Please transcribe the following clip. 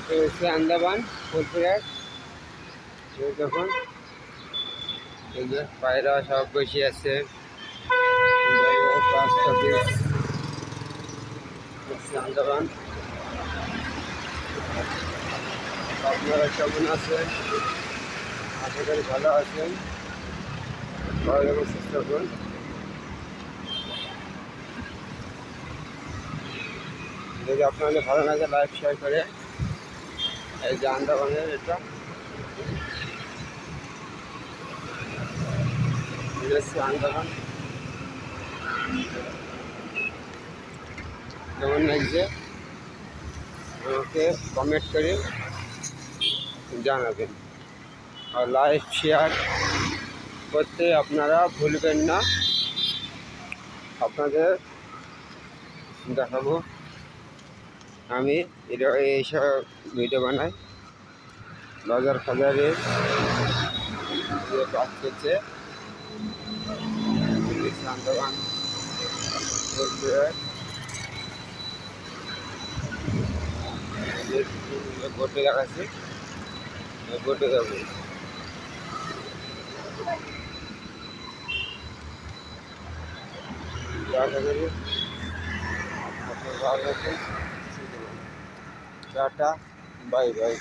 হচ্ছে আন্দামান ফুলপুরের দেখুন এই যে পায়রা সব বসে আছে। আন্দামান আপনারা কেমন আছেন? আশা করি ভালো আছেন। ভালো থাকার চেষ্টা করুন। যদি আপনাদের ভালো লাগে লাইক শেয়ার করে। এই যে আন্দামানের এটা আন্দামান কেমন লাগছে আমাকে কমেন্ট করে জানাবেন, আর লাইক শেয়ার করতে আপনারা ভুলবেন না। আপনাদের দেখাবো আমি এইসব ভিডিও বানাই। বাজার ফাজারে যে কাজ করছে আন্দামান বোটে দেখাচ্ছি, বোটে যাবো। আশা করি ভালো আছেন। Tata, bye bye.